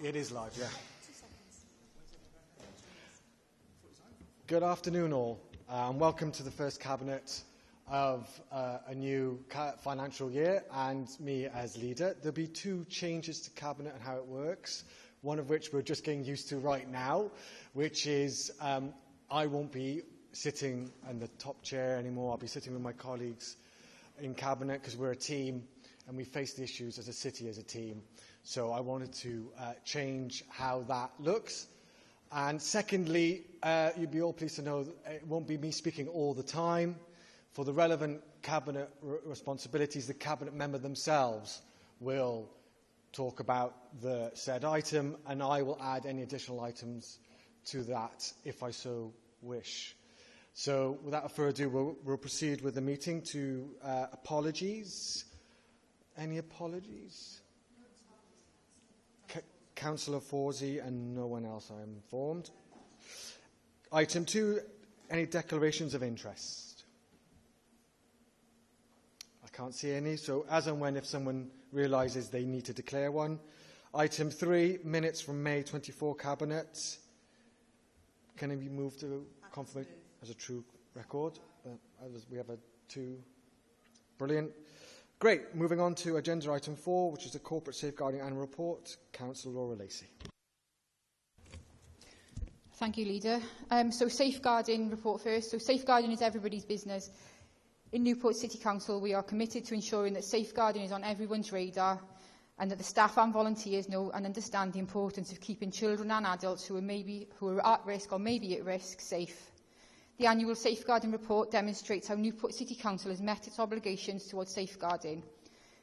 It is live, yeah. Good afternoon, all, and welcome to the first Cabinet of a new financial year, and me as leader. There'll be two changes to Cabinet and how it works, one of which we're just getting used to right now, which is I won't be sitting in the top chair anymore. I'll be sitting with my colleagues in Cabinet because we're a team and we face the issues as a city, as a team. So I wanted to change how that looks. And secondly, you'd be all pleased to know that it won't be me speaking all the time. For the relevant Cabinet responsibilities, the Cabinet member themselves will talk about the said item, and I will add any additional items to that if I so wish. So without further ado, we'll proceed with the meeting to apologies. Any apologies? Councillor Forsey and no one else, I am informed. Item 2, any declarations of interest? I can't see any, so as and when if someone realises they need to declare one. Item 3, minutes from May 24 Cabinet. Can it be moved to confirmation as a true record? We have a 2. Brilliant. Great. Moving on to agenda item 4, which is the Corporate Safeguarding Annual Report. Councillor Laura Lacey. Thank you, Leader. So safeguarding report first. So safeguarding is everybody's business. In Newport City Council, we are committed to ensuring that safeguarding is on everyone's radar and that the staff and volunteers know and understand the importance of keeping children and adults who are at risk or maybe at risk safe. The annual safeguarding report demonstrates how Newport City Council has met its obligations towards safeguarding.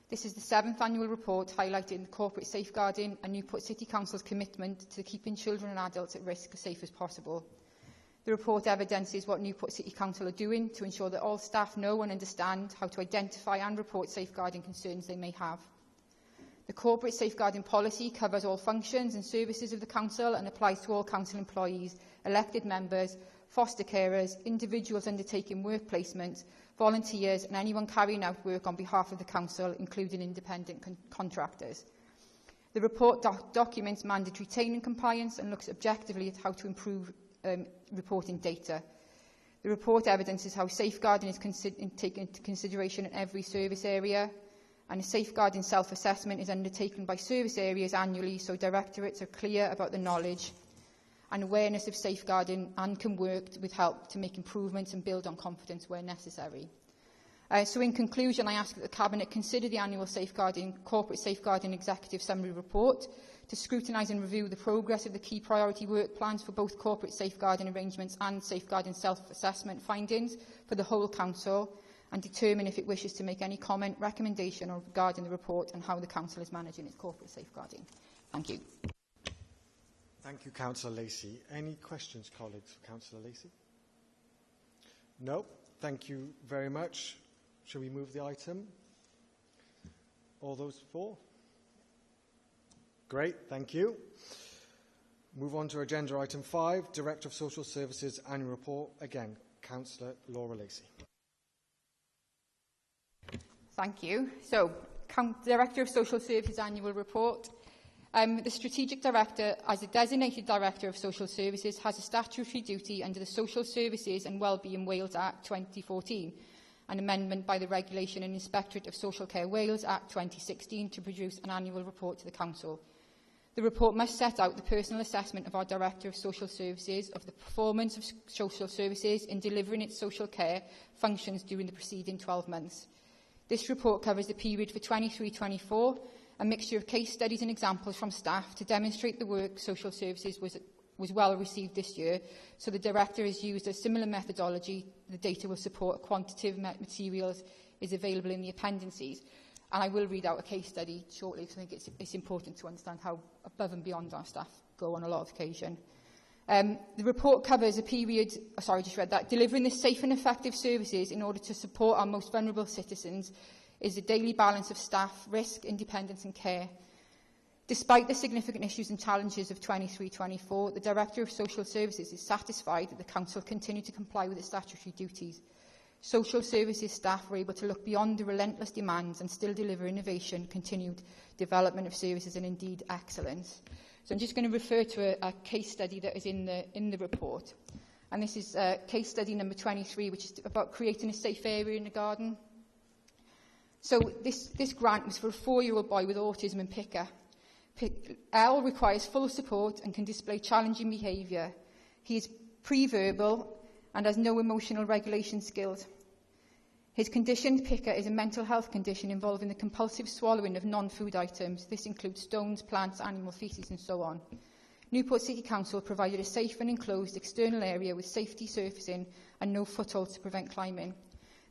This is the 7th annual report highlighting the corporate safeguarding and Newport City Council's commitment to keeping children and adults at risk as safe as possible. The report evidences what Newport City Council are doing to ensure that all staff know and understand how to identify and report safeguarding concerns they may have. The corporate safeguarding policy covers all functions and services of the Council and applies to all Council employees, elected members, foster carers, individuals undertaking work placement, volunteers and anyone carrying out work on behalf of the Council, including independent contractors. The report documents mandatory training compliance and looks objectively at how to improve reporting data. The report evidences how safeguarding is taken into consideration in every service area, and a safeguarding self-assessment is undertaken by service areas annually so directorates are clear about the knowledge and awareness of safeguarding and can work with help to make improvements and build on confidence where necessary. So in conclusion, I ask that the Cabinet consider the annual corporate safeguarding executive summary report to scrutinise and review the progress of the key priority work plans for both corporate safeguarding arrangements and safeguarding self-assessment findings for the whole Council, and determine if it wishes to make any comment, recommendation or regarding the report and how the Council is managing its corporate safeguarding. Thank you. Thank you, Councillor Lacey. Any questions, colleagues, for Councillor Lacey? No. Thank you very much. Shall we move the item? All those for? Great, thank you. Move on to agenda item 5, Director of Social Services Annual Report. Again, Councillor Laura Lacey. Thank you. So, Director of Social Services Annual Report. The Strategic Director, as a designated Director of Social Services, has a statutory duty under the Social Services and Wellbeing Wales Act 2014, an amendment by the Regulation and Inspectorate of Social Care Wales Act 2016 to produce an annual report to the Council. The report must set out the personal assessment of our Director of Social Services of the performance of social services in delivering its social care functions during the preceding 12 months. This report covers the period for 23-24, a mixture of case studies and examples from staff to demonstrate the work social services was well received this year, so the Director has used a similar methodology. The data will support quantitative materials is available in the appendices. And I will read out a case study shortly because I think it's important to understand how above and beyond our staff go on a lot of occasion. The report covers a period, delivering the safe and effective services in order to support our most vulnerable citizens is a daily balance of staff, risk, independence and care. Despite the significant issues and challenges of 23-24, the Director of Social Services is satisfied that the Council continue to comply with its statutory duties. Social services staff were able to look beyond the relentless demands and still deliver innovation, continued development of services and indeed excellence. So I'm just going to refer to a case study that is in the report. And this is case study number 23, which is about creating a safe area in the garden. So this grant was for a 4-year-old boy with autism and picker. L requires full support and can display challenging behaviour. He is pre-verbal and has no emotional regulation skills. His condition, picker, is a mental health condition involving the compulsive swallowing of non-food items. This includes stones, plants, animal faeces and so on. Newport City Council provided a safe and enclosed external area with safety surfacing and no footholds to prevent climbing.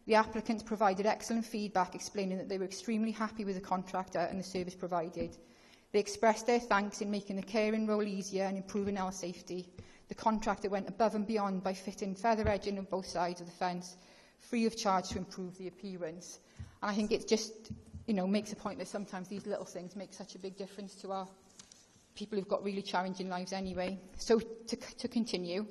The applicants provided excellent feedback explaining that they were extremely happy with the contractor and the service provided. They expressed their thanks in making the caring role easier and improving our safety. The contractor went above and beyond by fitting feather edging on both sides of the fence, free of charge, to improve the appearance. And I think it just, makes a point that sometimes these little things make such a big difference to our people who've got really challenging lives anyway. So to continue.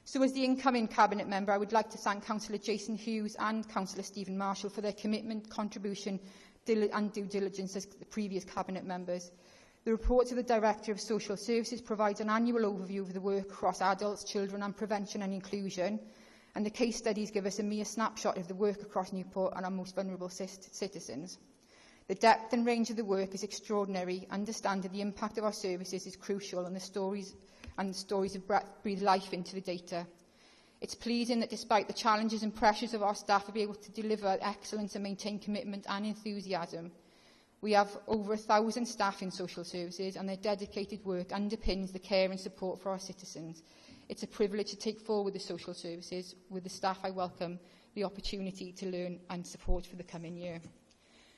So as the incoming Cabinet member, I would like to thank Councillor Jason Hughes and Councillor Stephen Marshall for their commitment, contribution and due diligence as the previous Cabinet members. The report to the Director of Social Services provides an annual overview of the work across adults, children and prevention and inclusion, and the case studies give us a mere snapshot of the work across Newport and our most vulnerable citizens. The depth and range of the work is extraordinary. Understanding the impact of our services is crucial, and the stories have breathed life into the data. It's pleasing that despite the challenges and pressures of our staff, we'll be able to deliver excellence and maintain commitment and enthusiasm. We have over 1,000 staff in social services, and their dedicated work underpins the care and support for our citizens. It's a privilege to take forward the social services. With the staff, I welcome the opportunity to learn and support for the coming year.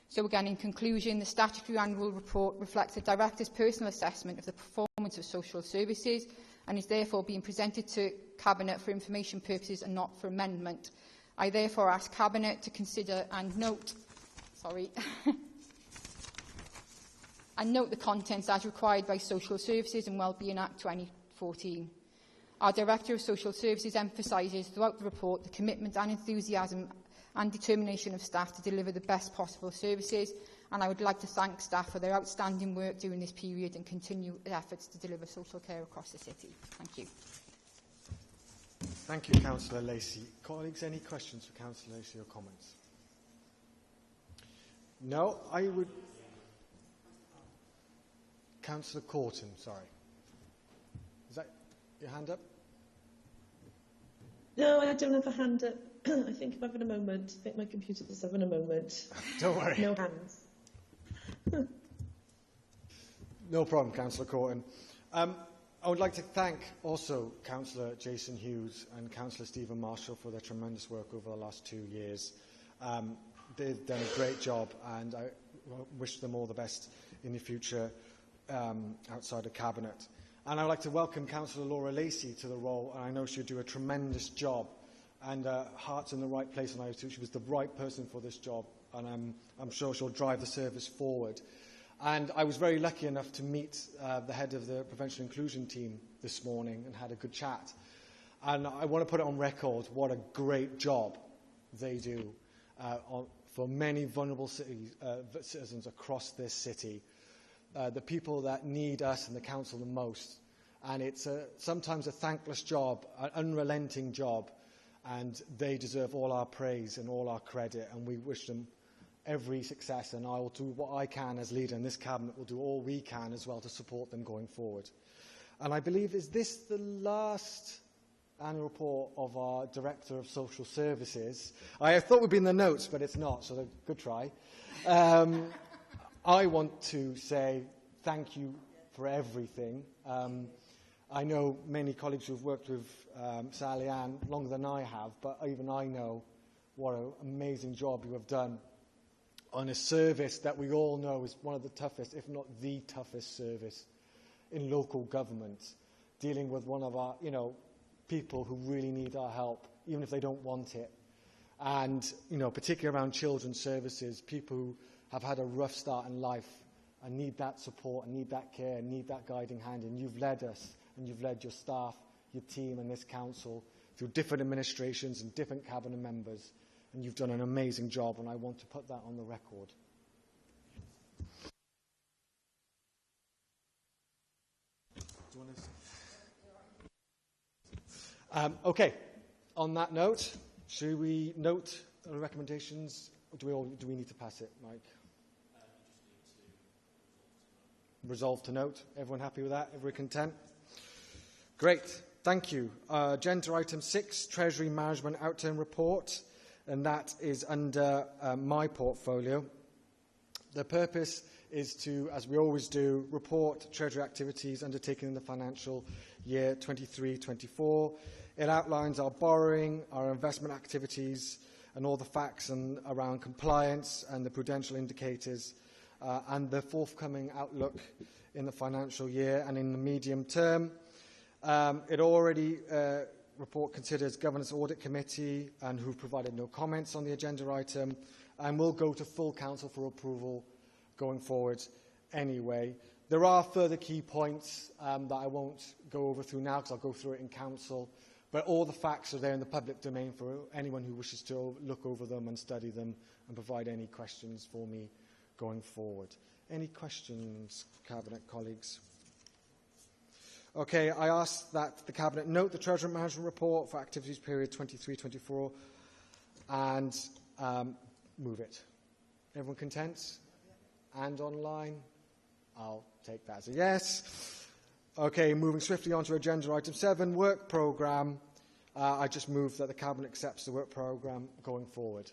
So again, in conclusion, the statutory annual report reflects the Director's personal assessment of the performance of social services and is therefore being presented to Cabinet for information purposes and not for amendment. I therefore ask Cabinet to consider and note the contents as required by Social Services and Wellbeing Act 2014. Our Director of Social Services emphasises throughout the report the commitment and enthusiasm and determination of staff to deliver the best possible services, and I would like to thank staff for their outstanding work during this period and continued efforts to deliver social care across the city. Thank you. Thank you, Councillor Lacey. Colleagues, any questions for Councillor Lacey or comments? No, I would... Councillor Corton, sorry. Is that your hand up? No, I don't have a hand up. I think I'm having a moment. I think my computer's having a moment. Don't worry. No hands. No problem, Councillor Corton. I would like to thank also Councillor Jason Hughes and Councillor Stephen Marshall for their tremendous work over the last 2 years. They've done a great job, and I wish them all the best in the future outside of Cabinet. And I'd like to welcome Councillor Laura Lacey to the role, and I know she'll do a tremendous job, and heart's in the right place, and I think she was the right person for this job, and I'm sure she'll drive the service forward. And I was very lucky enough to meet the head of the Prevention and Inclusion team this morning and had a good chat. And I want to put it on record what a great job they do for many vulnerable citizens across this city. The people that need us and the council the most. And it's sometimes a thankless job, an unrelenting job, and they deserve all our praise and all our credit, and we wish them every success, and I will do what I can as leader, and this Cabinet will do all we can as well to support them going forward. And I believe, is this the last annual report of our Director of Social Services? I thought it would be in the notes, but it's not, so good try. I want to say thank you for everything. I know many colleagues who've worked with Sally Ann longer than I have, but even I know what an amazing job you have done on a service that we all know is one of the toughest, if not the toughest service in local government, dealing with one of our, people who really need our help, even if they don't want it. And, particularly around children's services, people who have had a rough start in life and need that support and need that care and need that guiding hand. And you've led us, and you've led your staff, your team and this council through different administrations and different cabinet members. And you've done an amazing job, and I want to put that on the record. do you want to... Okay, on that note, should we note the recommendations, or do we need to pass it, Mike? Resolve to note. Everyone happy with that? Everyone content? Great, thank you. Agenda item 6, Treasury Management Outturn Report, and that is under my portfolio. The purpose is to, as we always do, report Treasury activities undertaken in the financial year 23-24. It outlines our borrowing, our investment activities, and all the facts around compliance and the prudential indicators, and the forthcoming outlook in the financial year and in the medium term. It already report considers Governance Audit Committee and who've provided no comments on the agenda item, and will go to full council for approval going forward anyway. There are further key points that I won't go over through now because I'll go through it in council, but all the facts are there in the public domain for anyone who wishes to look over them and study them and provide any questions for me going forward. Any questions, Cabinet colleagues? Okay, I ask that the Cabinet note the Treasury Management Report for activities period 23-24 and move it. Everyone content? And online? I'll take that as a yes. Okay, moving swiftly on to agenda item 7, work programme. I just move that the Cabinet accepts the work programme going forward.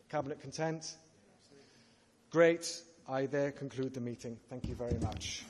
Cabinet content? Great. I there conclude the meeting. Thank you very much.